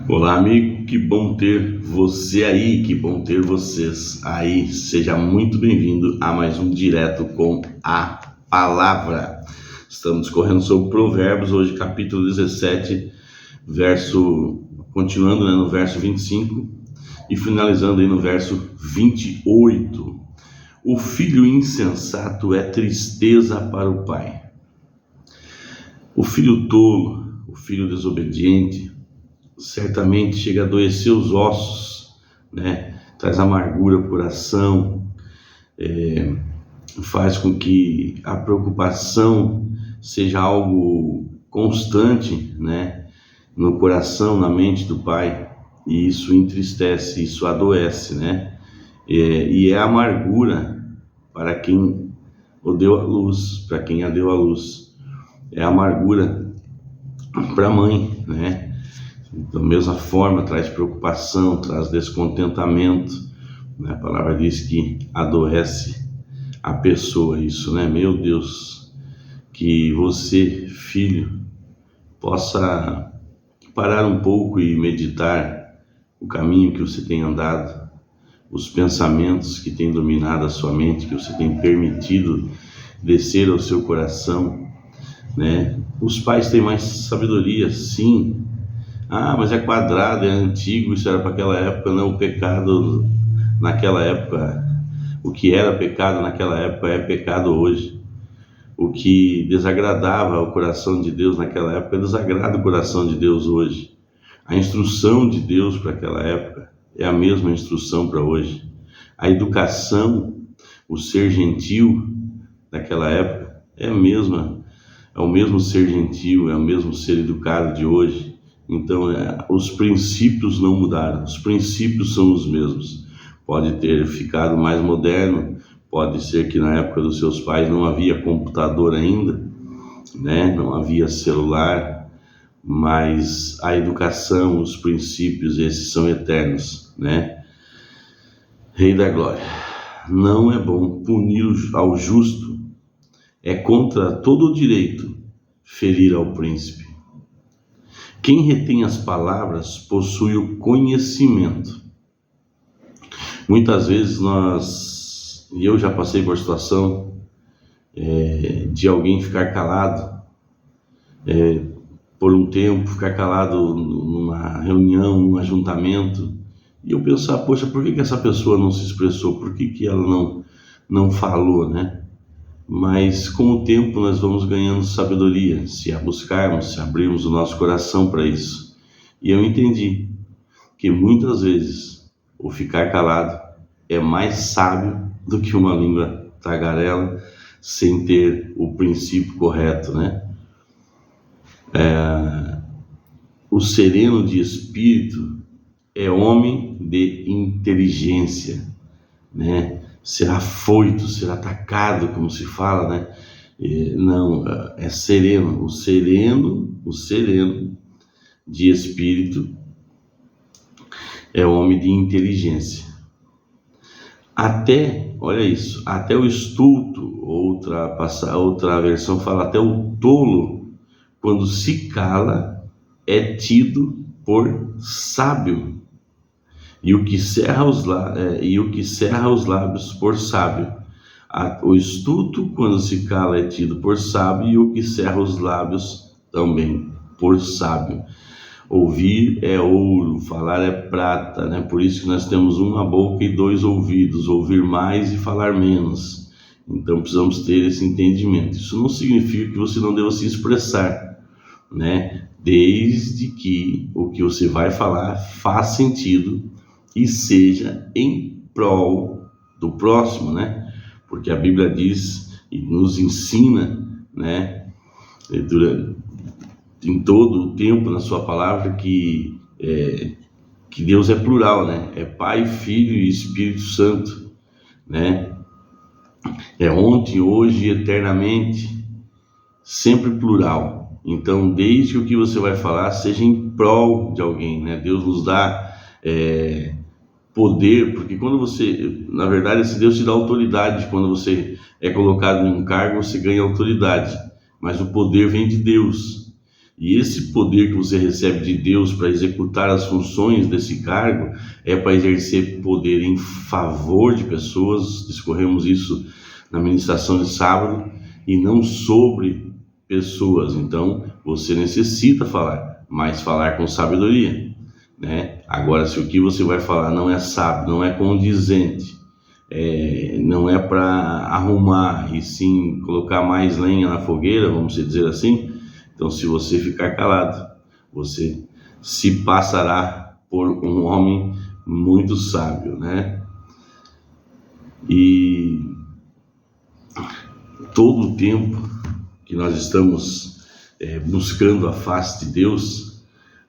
Olá, amigo, que bom ter você aí, que bom ter vocês aí. Seja muito bem-vindo a mais um Direto com a Palavra. Estamos correndo sobre Provérbios, hoje capítulo 17, continuando no verso 25 e finalizando aí no verso 28. O filho insensato é tristeza para o pai. O filho tolo, o filho desobediente, certamente chega a adoecer os ossos, né? Traz amargura ao coração, faz com que a preocupação seja algo constante, né? No coração, na mente do pai, e isso entristece, isso adoece, né? E é amargura para quem o deu à luz, para quem a deu à luz. É amargura para a mãe, né? Da mesma forma, traz preocupação, traz descontentamento, né? A palavra diz que adoece a pessoa, isso, né? Meu Deus, que você, filho, possa parar um pouco e meditar o caminho que você tem andado, os pensamentos que têm dominado a sua mente, que você tem permitido descer ao seu coração, né? Os pais têm mais sabedoria, sim. Mas é quadrado, é antigo, isso era para aquela época. Não, o pecado naquela época, o que era pecado naquela época é pecado hoje. O que desagradava o coração de Deus naquela época desagrada o coração de Deus hoje. A instrução de Deus para aquela época é a mesma instrução para hoje. A educação, o ser gentil daquela época é a mesma, é o mesmo ser gentil, é o mesmo ser educado de hoje. Então, os princípios não mudaram, os princípios são os mesmos. Pode ter ficado mais moderno, pode ser que na época dos seus pais não havia computador ainda, né? Não havia celular, mas a educação, os princípios, esses são eternos, né? Rei da Glória, não é bom punir ao justo, é contra todo o direito ferir ao príncipe. Quem retém as palavras possui o conhecimento. Muitas vezes eu já passei por situação de alguém ficar calado por um tempo, ficar calado numa reunião, num ajuntamento, e eu pensar, poxa, por que essa pessoa não se expressou? Por que ela não falou, né? Mas com o tempo nós vamos ganhando sabedoria, se a buscarmos, se abrirmos o nosso coração para isso. E eu entendi que muitas vezes o ficar calado é mais sábio do que uma língua tagarela sem ter o princípio correto, né? O sereno de espírito é homem de inteligência, né? Será afoito, será atacado, como se fala, né? Não, é sereno. O sereno de espírito é homem de inteligência. Olha isso, até o estulto, outra versão fala, até o tolo, quando se cala, é tido por sábio. E o que cerra os lábios por sábio. O estulto, quando se cala, é tido por sábio, e o que cerra os lábios também por sábio. Ouvir é ouro, falar é prata, né? Por isso que nós temos uma boca e dois ouvidos, ouvir mais e falar menos. Então precisamos ter esse entendimento. Isso não significa que você não deva se expressar, né? Desde que o que você vai falar faça sentido e seja em prol do próximo, né? Porque a Bíblia diz e nos ensina, né, em todo o tempo na sua palavra que Deus é plural, né? É Pai, Filho e Espírito Santo, né? É ontem, hoje e eternamente, sempre plural. Então, desde que o que você vai falar seja em prol de alguém, né? Deus nos dá poder, porque quando você, na verdade, se Deus te dá autoridade, quando você é colocado em um cargo, você ganha autoridade, mas o poder vem de Deus. E esse poder que você recebe de Deus para executar as funções desse cargo é para exercer poder em favor de pessoas. Discorremos isso na ministração de sábado, e não sobre pessoas. Então você necessita falar, mas falar com sabedoria, né? Agora, se o que você vai falar não é sábio, não é condizente, não é para arrumar e sim colocar mais lenha na fogueira, vamos dizer assim, então se você ficar calado, você se passará por um homem muito sábio, né? E todo o tempo que nós estamos buscando a face de Deus,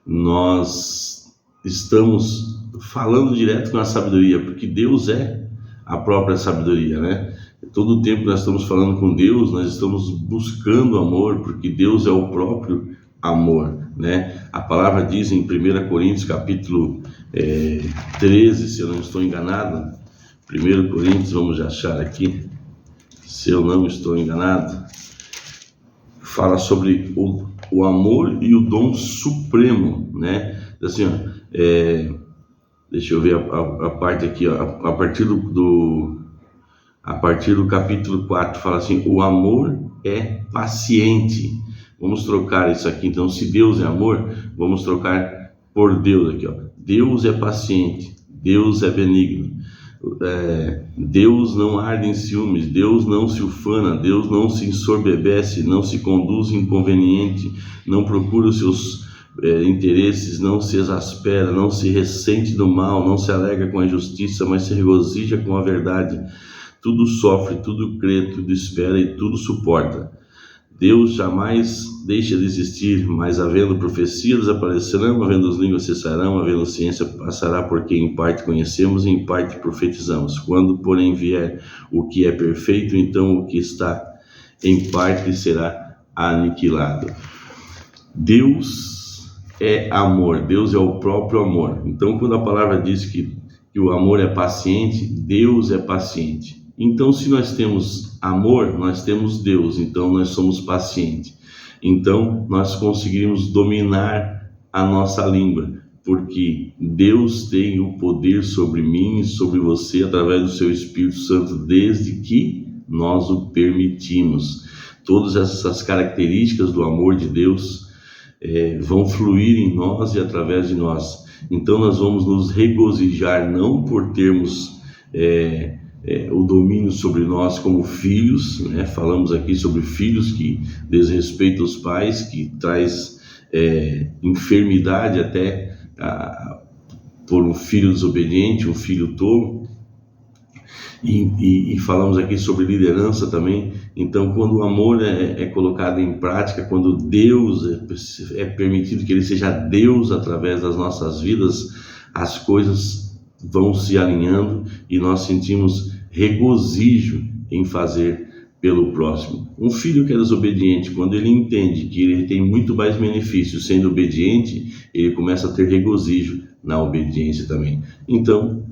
nós estamos falando direto com a sabedoria, porque Deus é a própria sabedoria, né? Todo o tempo que nós estamos falando com Deus, nós estamos buscando amor, porque Deus é o próprio amor, né? A palavra diz em 1 Coríntios capítulo 13, se eu não estou enganado, 1 Coríntios, vamos achar aqui, se eu não estou enganado, fala sobre o amor e o dom supremo, né? Assim, deixa eu ver a parte aqui, ó, a partir do capítulo 4, fala assim: o amor é paciente. Vamos trocar isso aqui, então, se Deus é amor, vamos trocar por Deus aqui, ó. Deus é paciente, Deus é benigno, Deus não arde em ciúmes, Deus não se ufana, Deus não se ensoberbece, não se conduz inconveniente, não procura os seus interesses, não se exaspera, não se ressente do mal, não se alegra com a injustiça, mas se regozija com a verdade. Tudo sofre, tudo crê, tudo espera e tudo suporta. Deus jamais deixa de existir, mas havendo profecia desaparecerão, havendo as línguas cessarão, havendo ciência passará, porque em parte conhecemos e em parte profetizamos. Quando, porém, vier o que é perfeito, então o que está em parte será aniquilado. Deus é amor, Deus é o próprio amor. Então, quando a palavra diz que o amor é paciente, Deus é paciente. Então, se nós temos amor, nós temos Deus, então nós somos pacientes. Então, nós conseguimos dominar a nossa língua, porque Deus tem o poder sobre mim e sobre você através do seu Espírito Santo, desde que nós o permitimos. Todas essas características do amor de Deus vão fluir em nós e através de nós. Então, nós vamos nos regozijar não por termos o domínio sobre nós como filhos, né? Falamos aqui sobre filhos que desrespeitam os pais, que traz enfermidade até por um filho desobediente, um filho tolo, e falamos aqui sobre liderança também. Então, quando o amor é colocado em prática, quando Deus é permitido que Ele seja Deus através das nossas vidas, as coisas vão se alinhando e nós sentimos regozijo em fazer pelo próximo. Um filho que é desobediente, quando ele entende que ele tem muito mais benefício sendo obediente, ele começa a ter regozijo na obediência também. Então,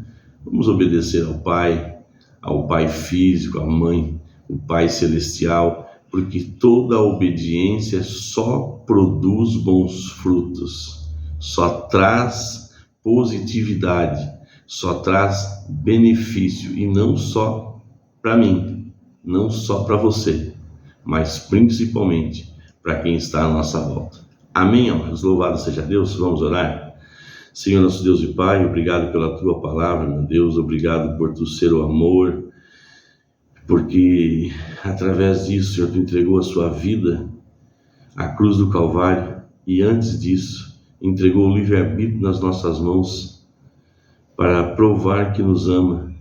vamos obedecer ao Pai físico, à Mãe, o Pai celestial, porque toda a obediência só produz bons frutos, só traz positividade, só traz benefício, e não só para mim, não só para você, mas principalmente para quem está à nossa volta. Amém, amados? Louvado seja Deus. Vamos orar? Senhor, nosso Deus e Pai, obrigado pela Tua palavra, meu Deus, obrigado por Tu ser o amor, porque através disso, Senhor, Tu entregou a Sua vida à cruz do Calvário, e antes disso, entregou o livre-arbítrio nas nossas mãos para provar que nos ama,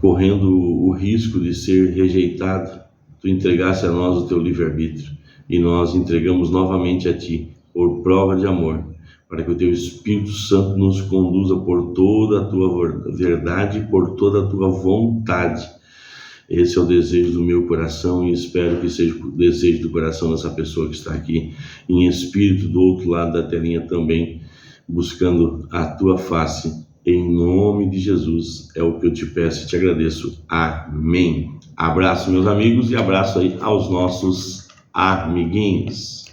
correndo o risco de ser rejeitado. Tu entregasse a nós o Teu livre-arbítrio, e nós entregamos novamente a Ti, por prova de amor, para que o Teu Espírito Santo nos conduza por toda a Tua verdade, por toda a Tua vontade. Esse é o desejo do meu coração, e espero que seja o desejo do coração dessa pessoa que está aqui em espírito do outro lado da telinha também, buscando a Tua face. Em nome de Jesus é o que eu te peço e te agradeço. Amém. Abraço, meus amigos, e abraço aí aos nossos amiguinhos.